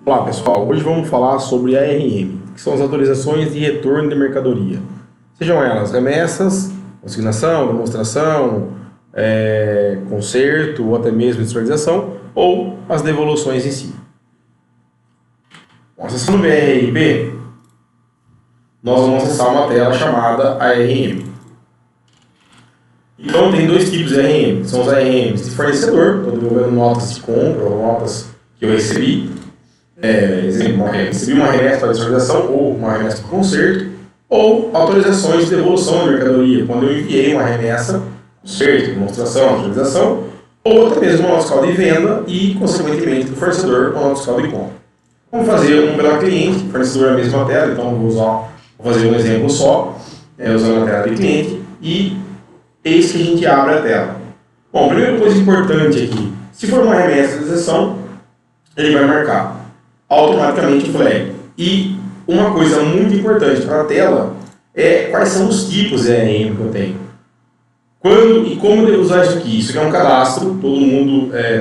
Olá pessoal, hoje vamos falar sobre ARM, que são as autorizações de retorno de mercadoria. Sejam elas remessas, consignação, demonstração, conserto ou até mesmo industrialização, ou as devoluções em si. Bom, acessando o BRRP, nós vamos acessar uma tela chamada ARM. Então tem dois tipos de ARM, que são os ARMs de fornecedor, estou devolvendo notas de compra ou notas que eu recebi. Exemplo, recebi uma remessa para industrialização ou uma remessa para conserto, ou autorizações de devolução de mercadoria, quando eu enviei uma remessa, conserto, demonstração, industrialização, ou até mesmo uma nota fiscal de venda e, consequentemente, do fornecedor uma nota fiscal de compra. Vamos fazer um pela cliente, fornecedor é a mesma tela, então vou fazer um exemplo só, usando a tela de cliente, e eis que a gente abre a tela. Bom, a primeira coisa importante aqui, se for uma remessa de exceção, ele vai marcar automaticamente o flag. E uma coisa muito importante para a tela é quais são os tipos de ARM que eu tenho. Quando e como eu devo usar isso aqui? Isso aqui é um cadastro, todos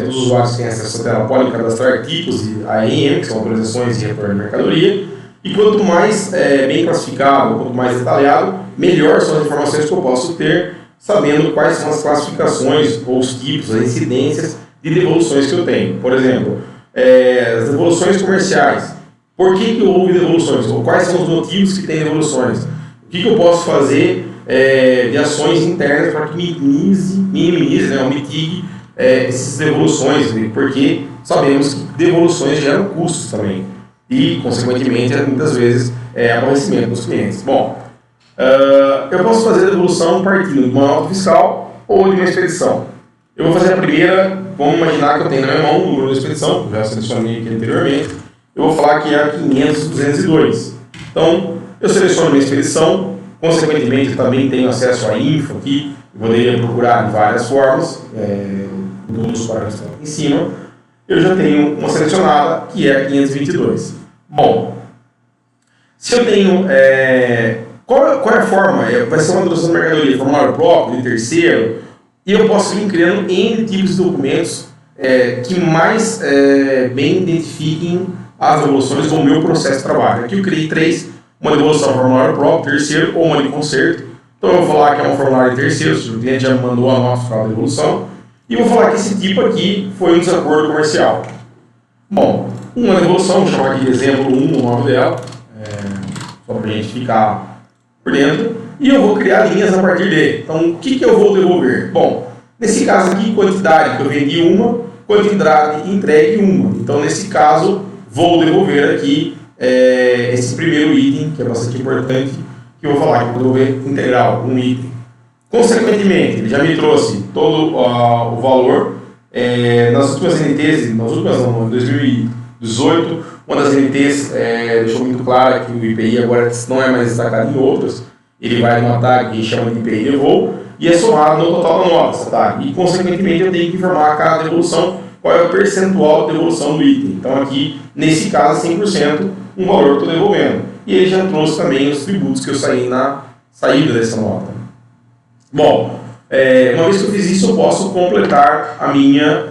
os usuários que têm acesso à tela podem cadastrar tipos de ARM, que são autorizações de retorno de mercadoria, e quanto mais bem classificado, quanto mais detalhado, melhor são as informações que eu posso ter, sabendo quais são as classificações ou os tipos, as incidências de devoluções que eu tenho. Por exemplo, as devoluções comerciais. Por que houve devoluções? Ou quais são os motivos que tem devoluções? O que eu posso fazer de ações internas para que minimize, ou mitigue essas devoluções? Porque sabemos que devoluções geram custos também. E, consequentemente, muitas vezes, aborrecimento dos clientes. Bom, eu posso fazer a devolução partindo de uma nota fiscal ou de uma expedição. Eu vou fazer a primeira, vamos imaginar que eu tenho na minha mão o número da expedição, que eu já selecionei aqui anteriormente. Eu vou falar que é 500.202. Então, eu seleciono a minha expedição, consequentemente eu também tenho acesso à info aqui, eu poderia procurar de várias formas, todos os parâmetros em cima. Eu já tenho uma selecionada, que é a 522. Bom, se eu tenho... qual é a forma? Vai ser uma autorização de mercadoria, formulário próprio, de terceiro, e eu posso vir criando N tipos de documentos que mais bem identifiquem as devoluções do meu processo de trabalho. Aqui eu criei 3, uma devolução formulário próprio, terceiro ou uma de conserto. Então eu vou falar que é um formulário de terceiro, se o cliente já me mandou a nota fiscal de devolução. E vou falar que esse tipo aqui foi um desacordo comercial. Bom, uma devolução, vou chamar aqui de exemplo 1 o nome dela, só para a gente ficar por dentro. E eu vou criar linhas a partir dele. Então, o que eu vou devolver? Bom, nesse caso aqui, quantidade que eu vendi uma, quantidade entregue uma. Então, nesse caso, vou devolver aqui esse primeiro item, que é bastante importante, que eu vou falar que vou devolver integral, um item. Consequentemente, ele já me trouxe todo o valor. Nas últimas NTs, em 2018, uma das NTs deixou muito claro que o IPI agora não é mais destacado em outras. Ele vai numa tag que chama de IPI Devol e é somado no total da nota, essa tag. E, consequentemente, eu tenho que informar a cada devolução qual é o percentual de devolução do item. Então, aqui, nesse caso, 100%, um valor que eu estou devolvendo. E ele já trouxe também os tributos que eu saí na saída dessa nota. Bom, uma vez que eu fiz isso, eu posso completar a minha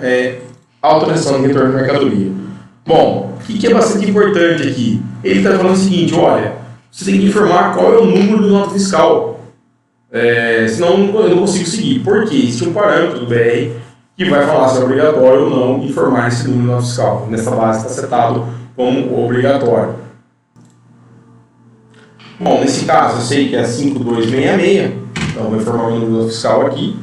autorização de retorno de mercadoria. Bom, o que é bastante importante aqui? Ele está falando o seguinte, olha, você tem que informar qual é o número de nota fiscal. Senão eu não consigo seguir. Por quê? Existe um parâmetro do BR que vai falar se é obrigatório ou não informar esse número de nota fiscal. Nessa base está setado como obrigatório. Bom, nesse caso eu sei que é 5266, então eu vou informar o número de nota fiscal aqui.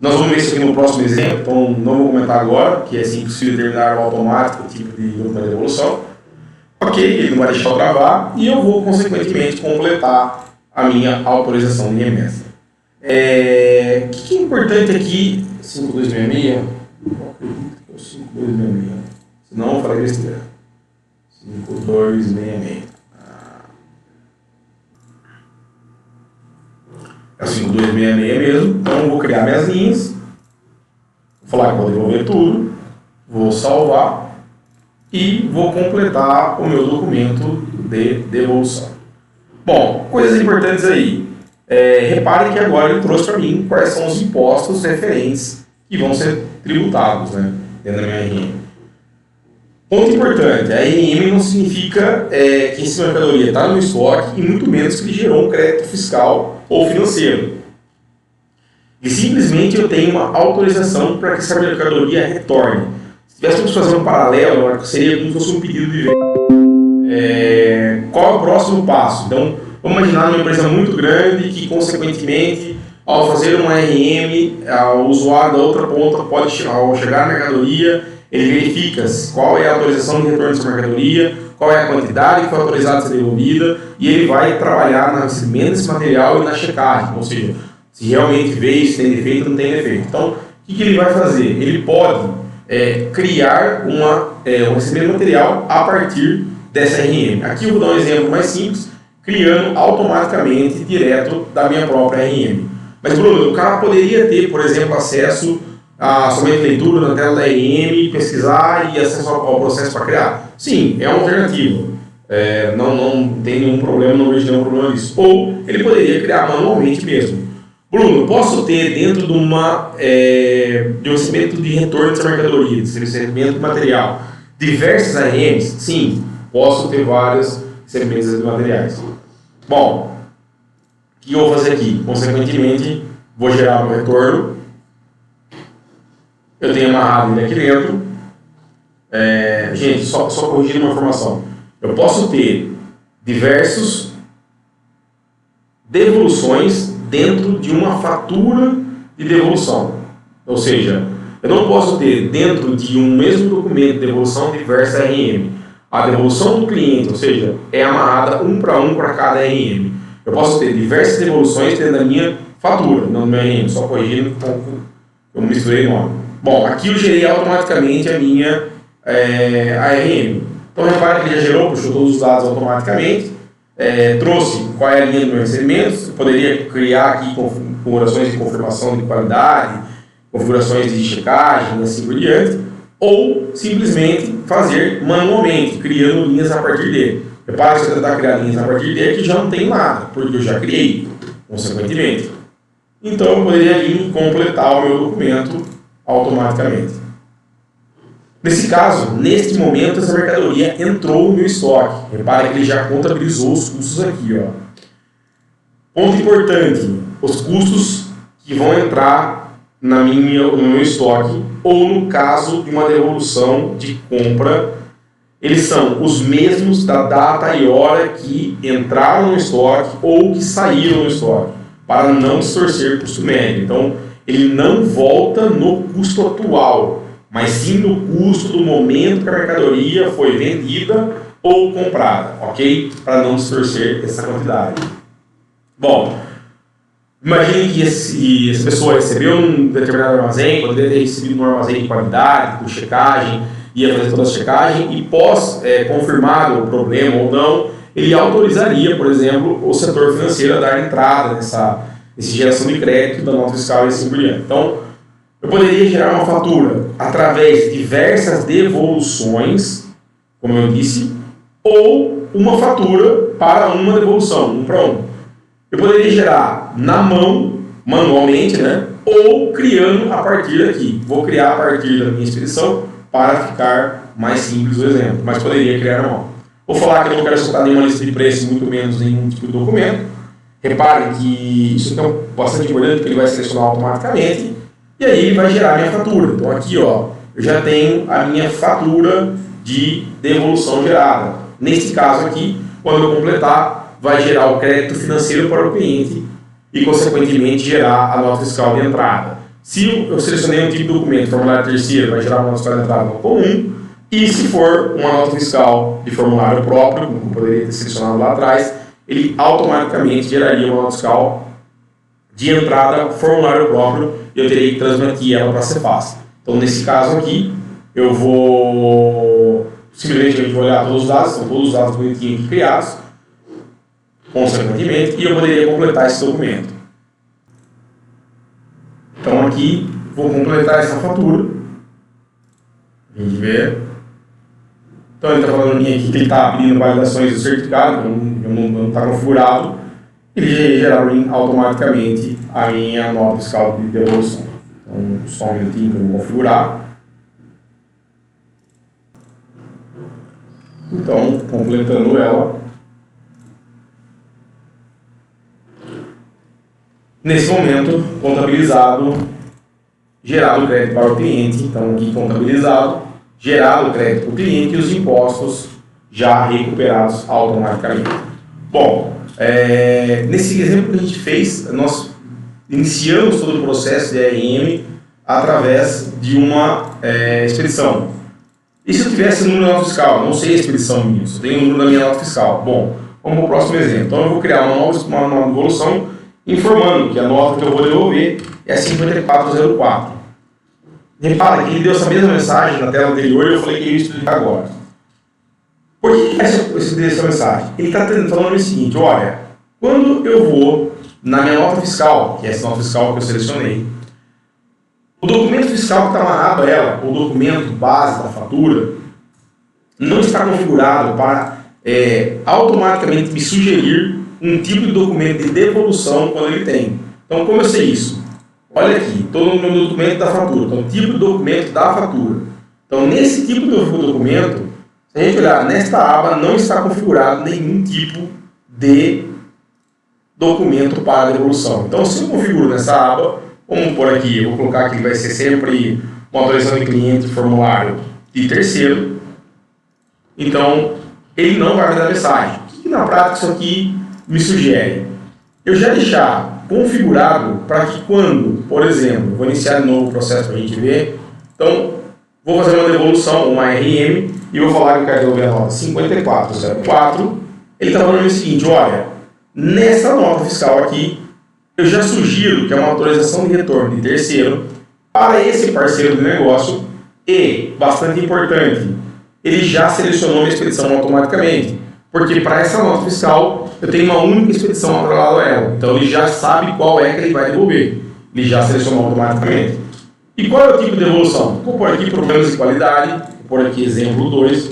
Nós vamos ver isso aqui no próximo exemplo, então não vou comentar agora, que é simples determinar o automático, o tipo de devolução. Ok, ele não vai deixar eu gravar e eu vou, consequentemente, completar a minha autorização de remessa. O que é importante aqui? 5266? Eu acredito que é o 5266. Senão eu falei besteira. 5266. É o 5266 mesmo. Então eu vou criar minhas linhas. Vou falar que vou devolver tudo. Vou salvar. E vou completar o meu documento de devolução. Bom, coisas importantes aí. Reparem que agora ele trouxe para mim quais são os impostos referentes que vão ser tributados, né, dentro da minha RN. Ponto importante, a RMM não significa que essa mercadoria está no estoque e muito menos que ele gerou um crédito fiscal ou financeiro. E simplesmente eu tenho uma autorização para que essa mercadoria retorne. Se tivéssemos fazer um paralelo, seria como se fosse um pedido de venda. Qual é o próximo passo? Então, vamos imaginar uma empresa muito grande que, consequentemente, ao fazer uma RM, o usuário da outra ponta pode, ao chegar na mercadoria, ele verifica qual é a autorização de retorno dessa mercadoria, qual é a quantidade que foi autorizada a ser devolvida, e ele vai trabalhar no recebimento desse material e na checagem, ou seja, se realmente veio, se tem defeito ou não tem defeito. Então, o que ele vai fazer? Ele pode criar um recebimento de material a partir dessa RM. Aqui eu vou dar um exemplo mais simples, criando automaticamente direto da minha própria RM. Mas, Bruno, o cara poderia ter, por exemplo, acesso a somente leitura na tela da RM, pesquisar e acesso ao processo para criar? Sim, é uma alternativa. Não tem nenhum problema, não vejo nenhum problema nisso. Ou ele poderia criar manualmente mesmo. Bruno, posso ter dentro de um recebimento de retorno dessa mercadoria, desse recebimento de material, diversas ARMs? Sim, posso ter vários recebimentos de materiais. Bom, o que eu vou fazer aqui? Consequentemente, vou gerar um retorno. Eu tenho amarrado ele aqui dentro. Gente, só corrigindo uma informação. Eu posso ter diversos devoluções dentro de uma fatura de devolução. Ou seja, eu não posso ter dentro de um mesmo documento de devolução diversas RM. A devolução do cliente, ou seja, é amarrada um para cada RM. Eu posso ter diversas devoluções dentro da minha fatura, não do meu RM, só corrigindo que eu misturei o nome. Bom, aqui eu gerei automaticamente a minha ARM. Então repare que ele já gerou, puxou todos os dados automaticamente, trouxe qual é a linha do meu recebimento, poderia criar aqui configurações de confirmação de qualidade, configurações de checagem e assim por diante, ou simplesmente fazer manualmente, criando linhas a partir dele. Repare que se eu tentar criar linhas a partir dele, que já não tem nada, porque eu já criei, consequentemente. Então eu poderia vir completar o meu documento automaticamente. Nesse caso, neste momento, essa mercadoria entrou no meu estoque. Repare que ele já contabilizou os custos aqui. Ó. Ponto importante, os custos que vão entrar no meu estoque, ou no caso de uma devolução de compra, eles são os mesmos da data e hora que entraram no estoque ou que saíram no estoque, para não distorcer o custo médio. Então, ele não volta no custo atual, mas sim no custo do momento que a mercadoria foi vendida ou comprada, ok? Para não distorcer essa quantidade. Bom, imagine que essa pessoa recebeu um determinado armazém, poderia ter recebido um armazém de qualidade, com checagem, ia fazer toda a checagem e pós confirmado o problema ou não, ele autorizaria, por exemplo, o setor financeiro a dar entrada nessa geração de crédito da nota fiscal e assim por diante. Então, eu poderia gerar uma fatura através de diversas devoluções, como eu disse, ou uma fatura para uma devolução, um para um. Eu poderia gerar na mão, manualmente, né? Ou criando a partir daqui. Vou criar a partir da minha expedição para ficar mais simples o exemplo, mas poderia criar na mão. Vou falar que eu não quero soltar nenhuma lista de preços, muito menos nenhum tipo de documento. Repare que isso é bastante importante, porque ele vai selecionar automaticamente e aí ele vai gerar a minha fatura. Então aqui, ó, eu já tenho a minha fatura de devolução gerada. Nesse caso aqui, quando eu completar, vai gerar o crédito financeiro para o cliente e, consequentemente, gerar a nota fiscal de entrada. Se eu selecionei um tipo de documento, formulário terceiro, vai gerar uma nota fiscal de entrada comum. E se for uma nota fiscal de formulário próprio, como eu poderia ter selecionado lá atrás, ele automaticamente geraria uma nota fiscal de entrada formulário próprio e eu teria que transmitir ela para a Cefaz. Então, nesse caso aqui, eu vou simplesmente olhar todos os dados, são todos os dados bonitinhos criados, consequentemente, e eu poderia completar esse documento. Então aqui, vou completar essa fatura. A gente vê. Então ele está falando aqui que ele está abrindo validações do certificado, não está configurado. Ele gerar automaticamente a minha nota fiscal de devolução. Então, só um minutinho que eu vou configurar. Então, completando ela, nesse momento, contabilizado, gerado o crédito para o cliente, então aqui contabilizado, gerado o crédito para o cliente e os impostos já recuperados automaticamente. Bom, nesse exemplo que a gente fez, nós iniciamos todo o processo de ARM através de uma expedição. E se eu tivesse número da nota fiscal? Não sei a expedição minha, eu tenho o número da minha nota fiscal. Bom, vamos para o próximo exemplo. Então eu vou criar uma devolução informando que a nota que eu vou devolver é 5404. Repara que ele deu essa mesma mensagem na tela anterior e eu falei que eu ia explicar agora. Por que essa mensagem? Ele está falando o seguinte: olha, quando eu vou na minha nota fiscal, que é essa nota fiscal que eu selecionei, o documento fiscal que está amarrado a ela, o documento base da fatura, não está configurado para automaticamente me sugerir um tipo de documento de devolução quando ele tem. Então, como eu sei isso? Olha aqui, estou no meu documento da fatura, então tipo de documento da fatura. Então, nesse tipo de documento, se a gente olhar nesta aba, não está configurado nenhum tipo de documento para devolução. Então, se eu configuro nessa aba, vamos por aqui, eu vou colocar que vai ser sempre uma autorização de cliente, formulário de terceiro. Então, ele não vai me dar mensagem. O que na prática isso aqui me sugere? Eu já deixar configurado para que quando, por exemplo, vou iniciar de novo o processo para a gente ver, então, vou fazer uma devolução, uma RM, e vou falar que eu quero devolver a nota 5404. Ele está falando o seguinte: olha, nessa nota fiscal aqui, eu já sugiro que é uma autorização de retorno de terceiro para esse parceiro de negócio e, bastante importante, ele já selecionou a expedição automaticamente, porque para essa nota fiscal eu tenho uma única expedição atrelada a ela, então ele já sabe qual é que ele vai devolver, ele já selecionou automaticamente. E qual é o tipo de devolução? Vou pôr aqui problemas de qualidade, vou pôr aqui exemplo 2.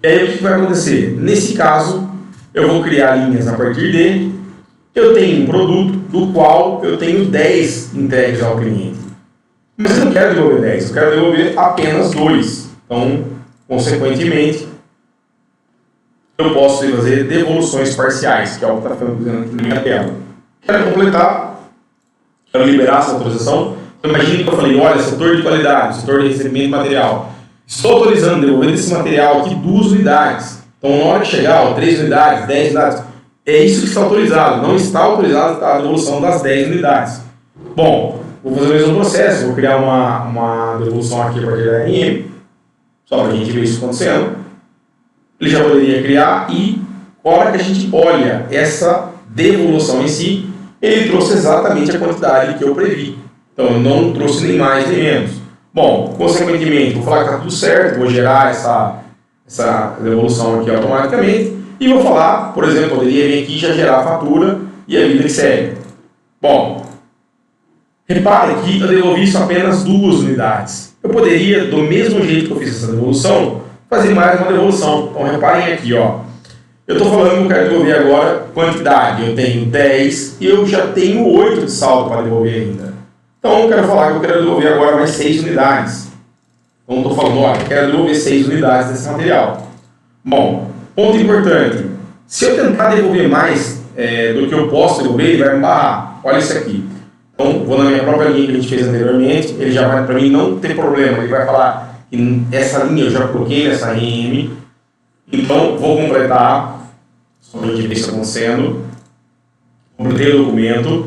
E aí o que vai acontecer? Nesse caso, eu vou criar linhas a partir de, eu tenho um produto do qual eu tenho 10 entregues ao cliente. Mas eu não quero devolver 10, eu quero devolver apenas 2. Então, consequentemente, eu posso fazer devoluções parciais, que é o que está fazendo aqui na minha tela. Quero completar, quero liberar essa autorização. Então, imagine que eu falei: olha, setor de qualidade, setor de recebimento de material, estou autorizando, devolvendo esse material aqui 2 unidades. Então, na hora que chegar, 3 unidades, 10 unidades, é isso que está autorizado. Não está autorizado a devolução das 10 unidades. Bom, vou fazer o mesmo processo, vou criar uma devolução aqui a partir da RM, só para a gente ver isso acontecendo. Ele já poderia criar e, na hora que a gente olha essa devolução em si, ele trouxe exatamente a quantidade que eu previ. Então, eu não trouxe nem mais nem menos. Bom, consequentemente, vou falar que está tudo certo, vou gerar essa devolução aqui automaticamente e vou falar, por exemplo, poderia vir aqui e já gerar a fatura e a vida que segue. Bom, repare que eu devolvi só apenas 2 unidades. Eu poderia, do mesmo jeito que eu fiz essa devolução, fazer mais uma devolução. Então, reparem aqui, ó. Eu estou falando que eu quero devolver agora quantidade. Eu tenho 10 e eu já tenho 8 de saldo para devolver ainda. Então, eu quero falar que eu quero devolver agora mais 6 unidades. Então, eu estou falando, olha, eu quero devolver 6 unidades desse material. Bom, ponto importante. Se eu tentar devolver mais do que eu posso devolver, ele vai me barrar. Olha isso aqui. Então, vou na minha própria linha que a gente fez anteriormente, ele já vai, para mim, não ter problema. Ele vai falar que essa linha eu já coloquei nessa RM. Então, vou completar, só para a gente ver isso acontecendo. Completei o documento,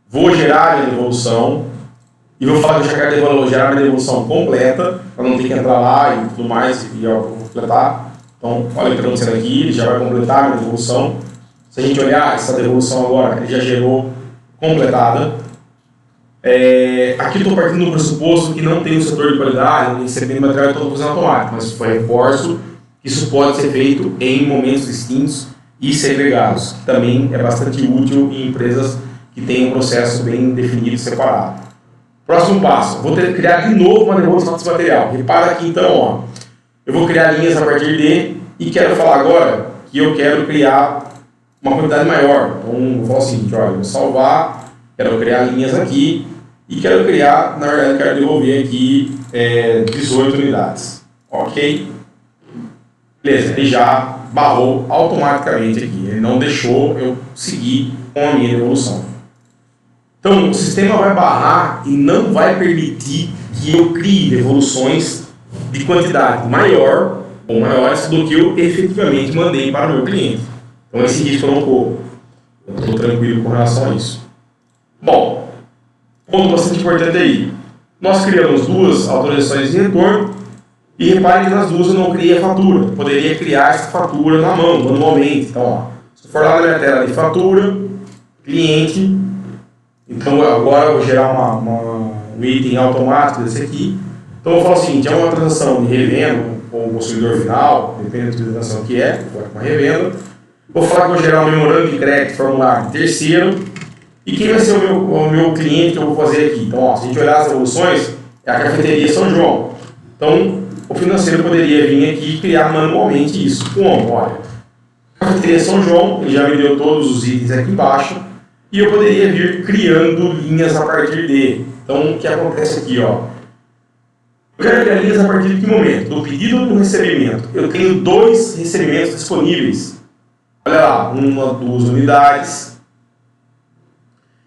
vou gerar a minha devolução e vou falar que eu já quero gerar a minha devolução completa, para não ter que entrar lá e tudo mais e completar. Então, olha o que está acontecendo aqui, ele já vai completar a minha devolução. Se a gente olhar essa devolução agora, ele já gerou completada. Aqui estou partindo do pressuposto que não tem um setor de qualidade, nem recebimento de material, estou fazendo automático, mas foi reforço que isso pode ser feito em momentos distintos e segregados, que também é bastante útil em empresas que têm um processo bem definido e separado. Próximo passo, vou ter que criar de novo uma devolução desse material. Repara aqui então, ó, eu vou criar linhas a partir de, e quero falar agora que eu quero criar uma quantidade maior. Então, vou falar o seguinte, olha, vou salvar, quero criar linhas aqui, e quero criar, na verdade, quero devolver aqui 18 unidades. Ok? Beleza, ele já barrou automaticamente aqui. Ele não deixou eu seguir com a minha devolução. Então, o sistema vai barrar e não vai permitir que eu crie devoluções de quantidade maior ou maiores do que eu efetivamente mandei para o meu cliente. Então, esse risco eu não corro. Eu estou tranquilo com relação a isso. Bom, ponto bastante importante aí. Nós criamos duas autorizações de retorno e repare que nas duas eu não criei a fatura. Eu poderia criar essa fatura na mão, manualmente. Então, ó, se eu for lá na minha tela de fatura, cliente, então agora eu vou gerar um item automático desse aqui. Então eu vou falar o seguinte, é uma transação de revenda com o consumidor final, dependendo da transação que é, uma revenda. Vou falar que vou gerar um memorando de crédito, formulário terceiro. E quem vai ser o meu cliente que eu vou fazer aqui? Então, ó, se a gente olhar as evoluções, é a cafeteria São João. Então, o financeiro poderia vir aqui e criar manualmente isso. Como? Olha, a cafeteria São João, ele já me deu todos os itens aqui embaixo, e eu poderia vir criando linhas a partir dele. Então, o que acontece aqui, ó? Eu quero criar linhas a partir de que momento? Do pedido ou do recebimento? Eu tenho dois recebimentos disponíveis. Olha lá, duas unidades.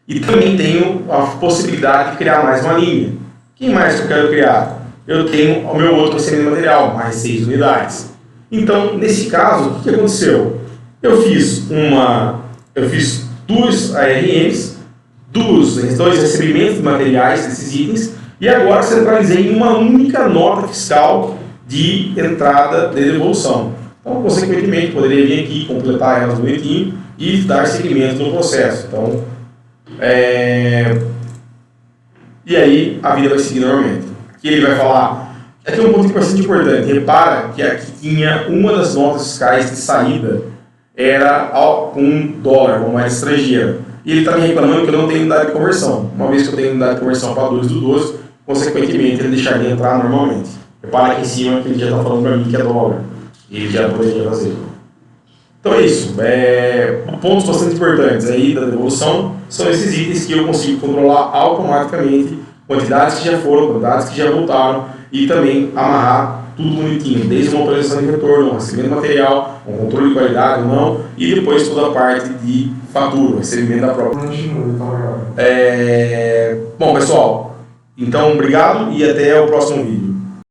E também tenho a possibilidade de criar mais uma linha. Quem mais que eu quero criar? Eu tenho o meu outro recebimento material, mais 6 unidades. Então, nesse caso, o que aconteceu? Eu fiz duas ARMs, dois recebimentos de materiais desses itens, e agora centralizei em uma única nota fiscal de entrada de devolução. Então, consequentemente, poderia vir aqui, completar elas bonitinho e dar seguimento no processo. Então, e aí a vida vai seguir normalmente. Aqui ele vai falar, aqui é um ponto bastante importante, repara que aqui tinha uma das notas fiscais de saída, era com dólar, uma moeda estrangeira. E ele está me reclamando que eu não tenho unidade de conversão. Uma vez que eu tenho unidade de conversão para 2 do 12, consequentemente ele deixaria entrar normalmente. Repara aqui em cima que ele já está falando para mim que é dólar. E ele já poderia fazer. Então é isso. Pontos bastante importantes aí da devolução são esses itens que eu consigo controlar automaticamente, quantidades que já foram, quantidades que já voltaram, e também amarrar tudo bonitinho, desde uma autorização de retorno, um recebimento material, um controle de qualidade ou não, e depois toda a parte de fatura, recebimento da própria. Bom, pessoal, então obrigado e até o próximo vídeo.